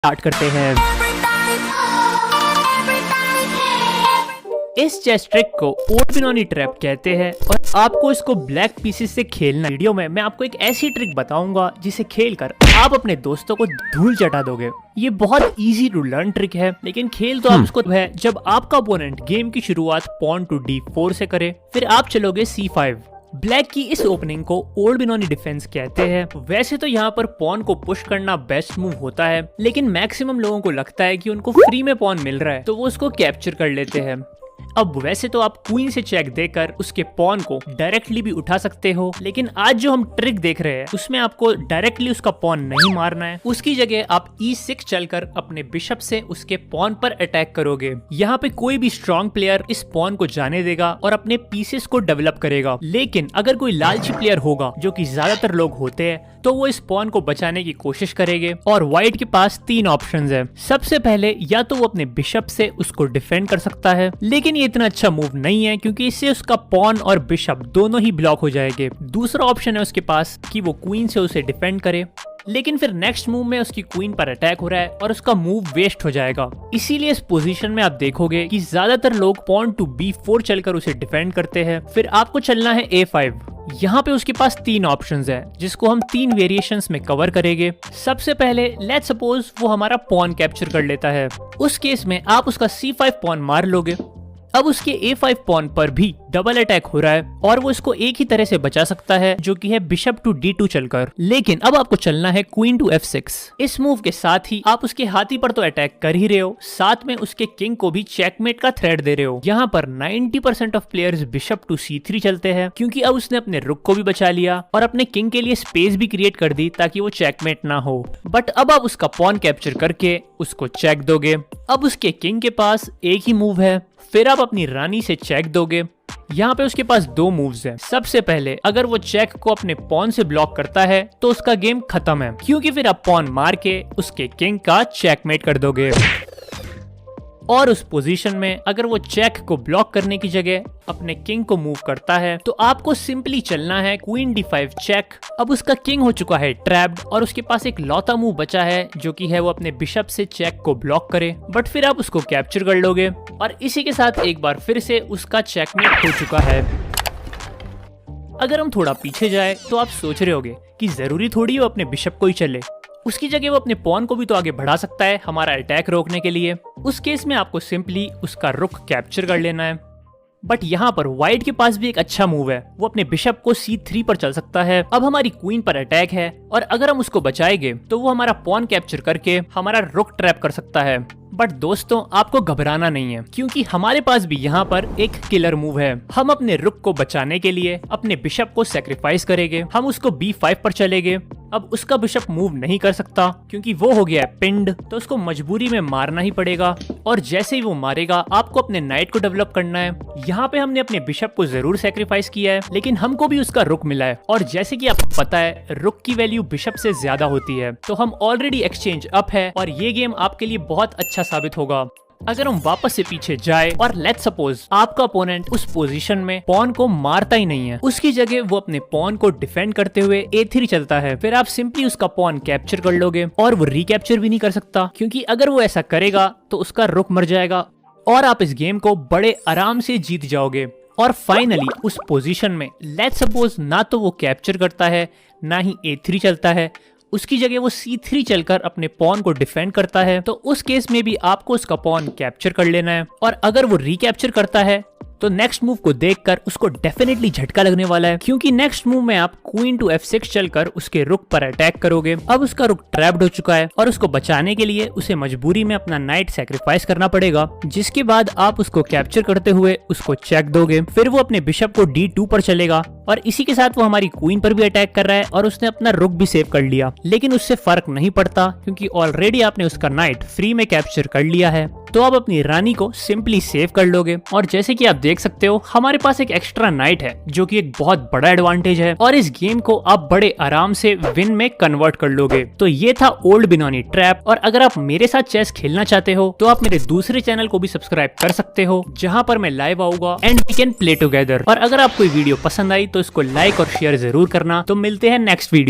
Start करते हैं। इस चेस ट्रिक को ओड बिनोनी ट्रैप कहते हैं और आपको इसको ब्लैक पीसेस से खेलना। वीडियो में मैं आपको एक ऐसी ट्रिक बताऊंगा जिसे खेलकर आप अपने दोस्तों को धूल चटा दोगे। ये बहुत इजी टू लर्न ट्रिक है, लेकिन खेल तो आप इसको है जब आपका ओपोनेंट गेम की शुरुआत पॉन टू D4 से करे, फिर आप चलोगे C5। ब्लैक की इस ओपनिंग को ओल्ड बिनोनी डिफेंस कहते हैं। वैसे तो यहाँ पर पॉन को पुश करना बेस्ट मूव होता है, लेकिन मैक्सिमम लोगों को लगता है कि उनको फ्री में पॉन मिल रहा है तो वो उसको कैप्चर कर लेते हैं। अब वैसे तो आप क्वीन से चेक देकर उसके पॉन को डायरेक्टली भी उठा सकते हो, लेकिन आज जो हम ट्रिक देख रहे हैं उसमें आपको डायरेक्टली उसका पॉन नहीं मारना है। उसकी जगह आप E6 चलकर अपने बिशप से उसके पॉन पर अटैक करोगे। यहाँ पे कोई भी स्ट्रॉन्ग प्लेयर इस पॉन को जाने देगा और अपने पीसेस को डेवलप करेगा, लेकिन अगर कोई लालची प्लेयर होगा, जो कि ज्यादातर लोग होते हैं, तो वो इस पॉन को बचाने की कोशिश करेंगे। और व्हाइट के पास तीन ऑप्शंस है। सबसे पहले या तो वो अपने बिशप से उसको डिफेंड कर सकता है, लेकिन ये इतना अच्छा मूव नहीं है क्योंकि इससे उसका पॉन और बिशप दोनों ही ब्लॉक हो जाएंगे। दूसरा ऑप्शन है उसके पास कि वो क्वीन से उसे डिफेंड करे, लेकिन फिर नेक्स्ट मूव में उसकी क्वीन पर अटैक हो रहा है और उसका मूव वेस्ट हो जाएगा। इसीलिए इस पोजीशन में आप देखोगे कि ज्यादातर लोग पॉन टू B4 चलकर उसे डिफेंड करते हैं। फिर आपको चलना है A5। यहाँ पे उसके पास तीन ऑप्शंस है जिसको हम तीन वेरिएशंस में कवर करेंगे। सबसे पहले लेट्स सपोज वो हमारा पॉन कैप्चर कर लेता है। उस केस में आप उसका C5 पॉन मार लोगे। अब उसके A5 पॉन पर भी डबल अटैक हो रहा है और वो इसको एक ही तरह से बचा सकता है, जो कि है बिशप टू D2 चलकर। लेकिन अब आपको चलना है क्वीन टू F6। इस मूव के साथ ही आप उसके हाथी पर तो अटैक कर ही रहे हो, साथ में उसके किंग को भी चेकमेट का थ्रेट दे रहे हो। यहाँ पर 90% of players bishop to C3 चलते हैं क्योंकि अब उसने अपने रुक को भी बचा लिया और अपने किंग के लिए स्पेस भी क्रिएट कर दी ताकि वो चेकमेट ना हो। बट अब आप उसका पॉन कैप्चर करके उसको चेक दोगे। अब उसके किंग के पास एक ही मूव है, फिर आप अपनी रानी से चेक दोगे। यहाँ पे उसके पास दो मूव्स हैं। सबसे पहले अगर वो चेक को अपने पॉन से ब्लॉक करता है तो उसका गेम खत्म है, क्योंकि फिर आप पॉन मार के उसके किंग का चेकमेट कर दोगे। और उस पोजीशन में अगर वो चेक को ब्लॉक करने की जगह अपने किंग को मूव करता है तो आपको सिंपली चलना है क्वीन D5 चेक। अब उसका किंग हो चुका है ट्रैप्ड और उसके पास एक लौता मूव बचा है, जो कि है वो अपने बिशप से चेक को ब्लॉक करे, बट फिर आप उसको कैप्चर कर लोगे और इसी के साथ एक बार फिर से उसका चेकमेट हो चुका है। अगर हम थोड़ा पीछे जाए तो आप सोच रहे होगे कि जरूरी थोड़ी हो अपने बिशप को ही चले, उसकी जगह वो अपने पॉन को भी तो आगे बढ़ा सकता है हमारा अटैक रोकने के लिए। उस केस में आपको सिंपली उसका रुक कैप्चर कर लेना है। बट यहाँ पर व्हाइट के पास भी एक अच्छा मूव है, वो अपने बिशप को C3 पर चल सकता है। अब हमारी क्वीन पर अटैक है और अगर हम उसको बचाएंगे तो वो हमारा पॉन कैप्चर करके हमारा रुक ट्रैप कर सकता है। बट दोस्तों आपको घबराना नहीं है, क्योंकि हमारे पास भी यहाँ पर एक किलर मूव है। हम अपने रुक को बचाने के लिए अपने बिशप को सैक्रिफाइस करेंगे। हम उसको B5 पर चलेंगे। अब उसका बिशप मूव नहीं कर सकता क्योंकि वो हो गया है पिंड, तो उसको मजबूरी में मारना ही पड़ेगा। और जैसे ही वो मारेगा आपको अपने नाइट को डेवलप करना है। यहाँ पे हमने अपने बिशप को जरूर सैक्रिफाइस किया है, लेकिन हमको भी उसका रुक मिला है और जैसे कि आपको पता है रुक की वैल्यू बिशप से ज्यादा होती है, तो हम ऑलरेडी एक्सचेंज अप है और ये गेम आपके लिए बहुत अच्छा साबित होगा। अगर हम वापस से पीछे जाए और लेट्स सपोज आपका ओपोनेंट उस पोजीशन में पॉन को मारता ही नहीं है, उसकी जगह वो अपने पॉन को डिफेंड करते हुए A3 चलता है, फिर आप सिंपली उसका पॉन कैप्चर कर लोगे और वो रिकैप्चर भी नहीं कर सकता, क्योंकि अगर वो ऐसा करेगा तो उसका रुक मर जाएगा और आप इस गेम को बड़े आराम से जीत जाओगे। और फाइनली उस पोजीशन में लेट्स सपोज ना तो वो कैप्चर करता है ना ही A3 चलता है, उसकी जगह वो C3 चलकर अपने पॉन को डिफेंड करता है, तो उस केस में भी आपको उसका पॉन कैप्चर कर लेना है। और अगर वो रिकैप्चर करता है तो नेक्स्ट मूव को देखकर उसको डेफिनेटली झटका लगने वाला है, क्योंकि नेक्स्ट मूव में आप क्वीन टू F6 चलकर उसके रुक पर अटैक करोगे। अब उसका रुक ट्रैप्ड हो चुका है और उसको बचाने के लिए उसे मजबूरी में अपना नाइट सैक्रिफाइस करना पड़ेगा, जिसके बाद आप उसको कैप्चर करते हुए उसको चेक दोगे। फिर वो अपने बिशप को D2 पर चलेगा और इसी के साथ वो हमारी क्वीन पर भी अटैक कर रहा है और उसने अपना रुक भी सेव कर लिया, लेकिन उससे फर्क नहीं पड़ता क्योंकि ऑलरेडी आपने उसका नाइट फ्री में कैप्चर कर लिया है। तो आप अपनी रानी को सिंपली सेव कर लोगे और जैसे कि आप देख सकते हो हमारे पास एक एक्स्ट्रा नाइट है, जो कि एक बहुत बड़ा एडवांटेज है और इस गेम को आप बड़े आराम से विन में कन्वर्ट कर लोगे। तो ये था ओल्ड बिनोनी ट्रैप। और अगर आप मेरे साथ चेस खेलना चाहते हो तो आप मेरे दूसरे चैनल को भी सब्सक्राइब कर सकते हो, जहाँ पर मैं लाइव आऊंगा and we can play together. और अगर आपको वीडियो पसंद आई तो इसको लाइक और शेयर जरूर करना। तो मिलते हैं नेक्स्ट वीडियो।